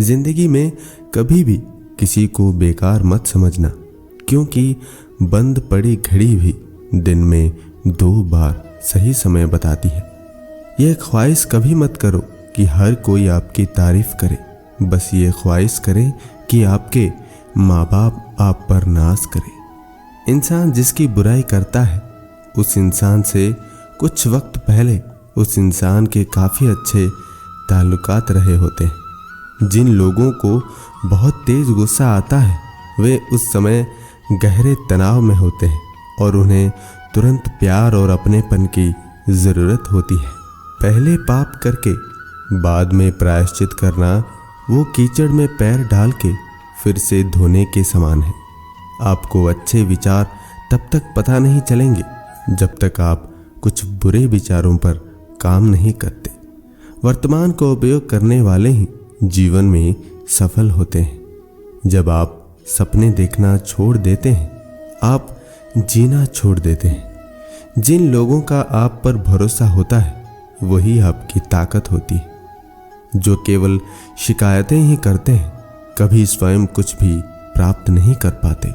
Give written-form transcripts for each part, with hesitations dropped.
जिंदगी में कभी भी किसी को बेकार मत समझना, क्योंकि बंद पड़ी घड़ी भी दिन में 2 बार सही समय बताती है। यह ख्वाहिश कभी मत करो कि हर कोई आपकी तारीफ करे, बस ये ख्वाहिश करें कि आपके माँ बाप आप पर नाज करें। इंसान जिसकी बुराई करता है, उस इंसान से कुछ वक्त पहले उस इंसान के काफ़ी अच्छे ताल्लुकात रहे होते हैं। जिन लोगों को बहुत तेज गुस्सा आता है, वे उस समय गहरे तनाव में होते हैं और उन्हें तुरंत प्यार और अपनेपन की ज़रूरत होती है। पहले पाप करके बाद में प्रायश्चित करना वो कीचड़ में पैर डाल के फिर से धोने के समान है। आपको अच्छे विचार तब तक पता नहीं चलेंगे जब तक आप कुछ बुरे विचारों पर काम नहीं करते। वर्तमान का उपयोग करने वाले ही जीवन में सफल होते हैं। जब आप सपने देखना छोड़ देते हैं, आप जीना छोड़ देते हैं। जिन लोगों का आप पर भरोसा होता है, वही आपकी ताकत होती है। जो केवल शिकायतें ही करते हैं, कभी स्वयं कुछ भी प्राप्त नहीं कर पाते।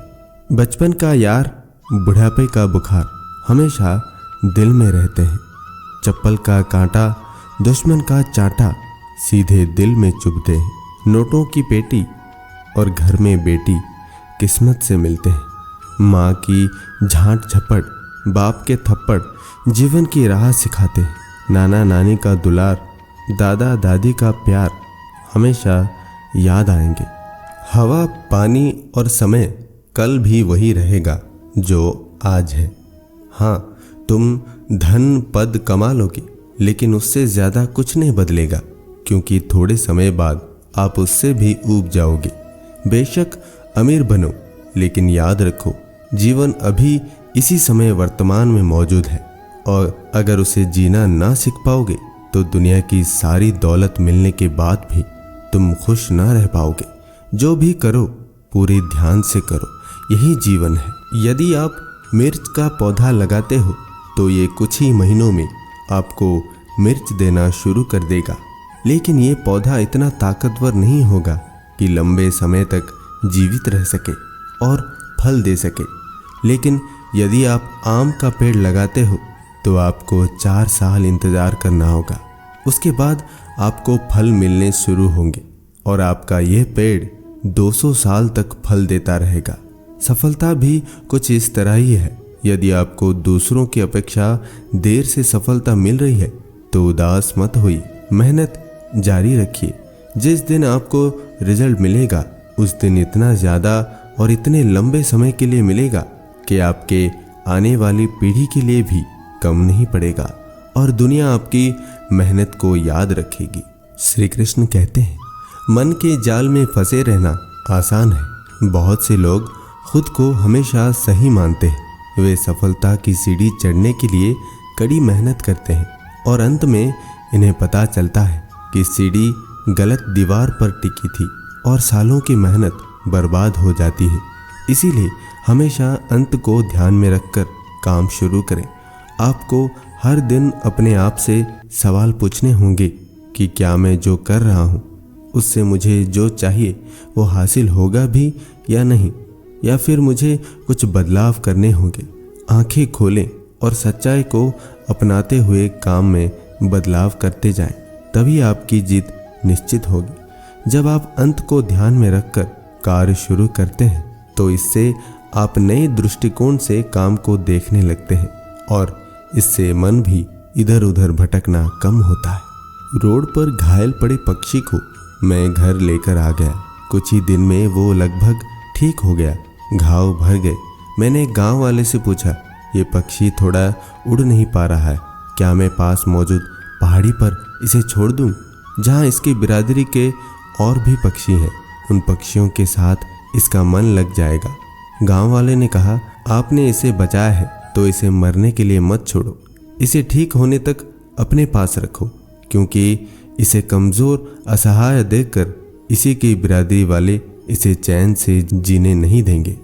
बचपन का यार, बुढ़ापे का बुखार हमेशा दिल में रहते हैं। चप्पल का कांटा, दुश्मन का चांटा सीधे दिल में चुभते हैं। नोटों की पेटी और घर में बेटी किस्मत से मिलते हैं। माँ की झांट झपट, बाप के थप्पड़ जीवन की राह सिखाते हैं। नाना नानी का दुलार, दादा दादी का प्यार हमेशा याद आएंगे। हवा, पानी और समय कल भी वही रहेगा जो आज है। हाँ, तुम धन पद कमा लोगे, लेकिन उससे ज़्यादा कुछ नहीं बदलेगा, क्योंकि थोड़े समय बाद आप उससे भी ऊब जाओगे। बेशक अमीर बनो, लेकिन याद रखो, जीवन अभी इसी समय वर्तमान में मौजूद है, और अगर उसे जीना ना सीख पाओगे तो दुनिया की सारी दौलत मिलने के बाद भी तुम खुश ना रह पाओगे। जो भी करो पूरे ध्यान से करो, यही जीवन है। यदि आप मिर्च का पौधा लगाते हो तो ये कुछ ही महीनों में आपको मिर्च देना शुरू कर देगा, लेकिन ये पौधा इतना ताकतवर नहीं होगा कि लंबे समय तक जीवित रह सके और फल दे सके। लेकिन यदि आप आम का पेड़ लगाते हो तो आपको 4 साल इंतज़ार करना होगा। उसके बाद आपको फल मिलने शुरू होंगे और आपका यह पेड़ 200 साल तक फल देता रहेगा। सफलता भी कुछ इस तरह ही है। यदि आपको दूसरों की अपेक्षा देर से सफलता मिल रही है तो उदास मत होइए, मेहनत जारी रखिए। जिस दिन आपको रिजल्ट मिलेगा, उस दिन इतना ज़्यादा और इतने लंबे समय के लिए मिलेगा कि आपके आने वाली पीढ़ी के लिए भी कम नहीं पड़ेगा और दुनिया आपकी मेहनत को याद रखेगी। श्री कृष्ण कहते हैं, मन के जाल में फंसे रहना आसान है। बहुत से लोग खुद को हमेशा सही मानते हैं। वे सफलता की सीढ़ी चढ़ने के लिए कड़ी मेहनत करते हैं और अंत में इन्हें पता चलता है कि सीढ़ी गलत दीवार पर टिकी थी और सालों की मेहनत बर्बाद हो जाती है। इसीलिए हमेशा अंत को ध्यान में रखकर काम शुरू करें। आपको हर दिन अपने आप से सवाल पूछने होंगे कि क्या मैं जो कर रहा हूँ उससे मुझे जो चाहिए वो हासिल होगा भी या नहीं, या फिर मुझे कुछ बदलाव करने होंगे। आंखें खोलें और सच्चाई को अपनाते हुए काम में बदलाव करते जाएं, तभी आपकी जीत निश्चित होगी। जब आप अंत को ध्यान में रखकर कार्य शुरू करते हैं तो इससे आप नए दृष्टिकोण से काम को देखने लगते हैं और इससे मन भी इधर उधर भटकना कम होता है। रोड पर घायल पड़े पक्षी को मैं घर लेकर आ गया। कुछ ही दिन में वो लगभग ठीक हो गया, घाव भर गए। मैंने गांव वाले से पूछा, ये पक्षी थोड़ा उड़ नहीं पा रहा है, क्या मैं पास मौजूद पहाड़ी पर इसे छोड़ दूं, जहां इसकी बिरादरी के और भी पक्षी हैं। उन पक्षियों के साथ इसका मन लग जाएगा। गांव वाले ने कहा, आपने इसे बचाया है तो इसे मरने के लिए मत छोड़ो, इसे ठीक होने तक अपने पास रखो, क्योंकि इसे कमज़ोर असहाय देखकर इसी की बिरादरी वाले इसे चैन से जीने नहीं देंगे,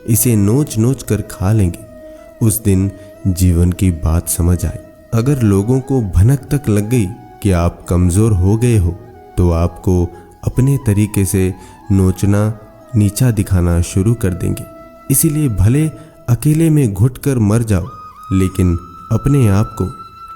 इसे नोच नोच कर खा लेंगे। उस दिन जीवन की बात समझ आई। अगर लोगों को भनक तक लग गई कि आप कमज़ोर हो गए हो, तो आपको अपने तरीके से नोचना, नीचा दिखाना शुरू कर देंगे। इसीलिए भले अकेले में घुटकर मर जाओ, लेकिन अपने आप को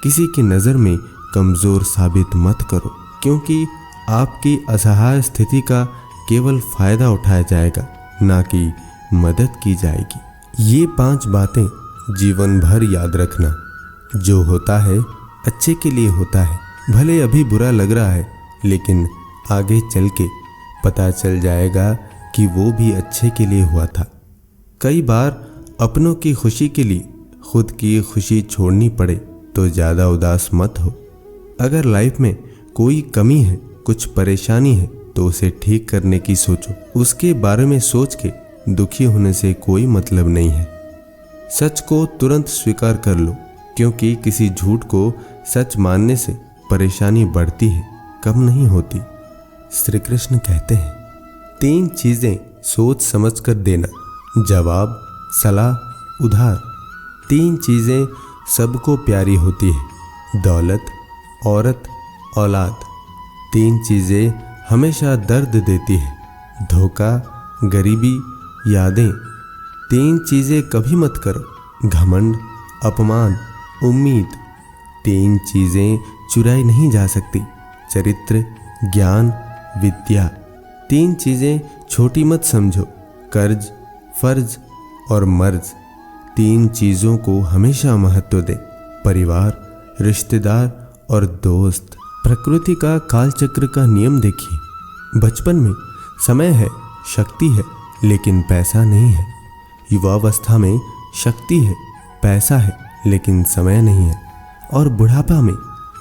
किसी की नज़र में कमज़ोर साबित मत करो, क्योंकि आपकी असहाय स्थिति का केवल फ़ायदा उठाया जाएगा, ना कि मदद की जाएगी। ये 5 बातें जीवन भर याद रखना। जो होता है अच्छे के लिए होता है। भले अभी बुरा लग रहा है, लेकिन आगे चल के पता चल जाएगा कि वो भी अच्छे के लिए हुआ था। कई बार अपनों की खुशी के लिए खुद की खुशी छोड़नी पड़े तो ज़्यादा उदास मत हो। अगर लाइफ में कोई कमी है, कुछ परेशानी है, तो उसे ठीक करने की सोचो। उसके बारे में सोच के दुखी होने से कोई मतलब नहीं है। सच को तुरंत स्वीकार कर लो, क्योंकि किसी झूठ को सच मानने से परेशानी बढ़ती है, कम नहीं होती। श्री कृष्ण कहते हैं, 3 चीज़ें सोच समझ कर देना, जवाब, सलाह, उधार। 3 चीज़ें सबको प्यारी होती है, दौलत, औरत, औलाद। 3 चीज़ें हमेशा दर्द देती है, धोखा, गरीबी, यादें। 3 चीज़ें कभी मत करो, घमंड, अपमान, उम्मीद। 3 चीज़ें चुराई नहीं जा सकती, चरित्र, ज्ञान, विद्या। 3 चीज़ें छोटी मत समझो, कर्ज, फर्ज और मर्ज। 3 चीज़ों को हमेशा महत्व दे, परिवार, रिश्तेदार और दोस्त। प्रकृति का कालचक्र का नियम देखिए। बचपन में समय है, शक्ति है, लेकिन पैसा नहीं है। युवावस्था में शक्ति है, पैसा है, लेकिन समय नहीं है। और बुढ़ापा में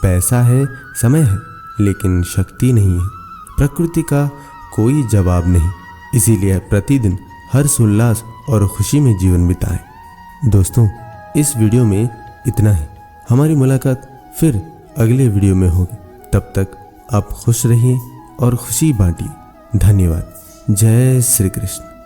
पैसा है, समय है, लेकिन शक्ति नहीं है। प्रकृति का कोई जवाब नहीं। इसीलिए प्रतिदिन हर्ष, उल्लास और खुशी में जीवन बिताएं। दोस्तों, इस वीडियो में इतना ही। हमारी मुलाकात फिर अगले वीडियो में होगी। तब तक आप खुश रहिए और खुशी बांटिए। धन्यवाद। जय श्री कृष्ण।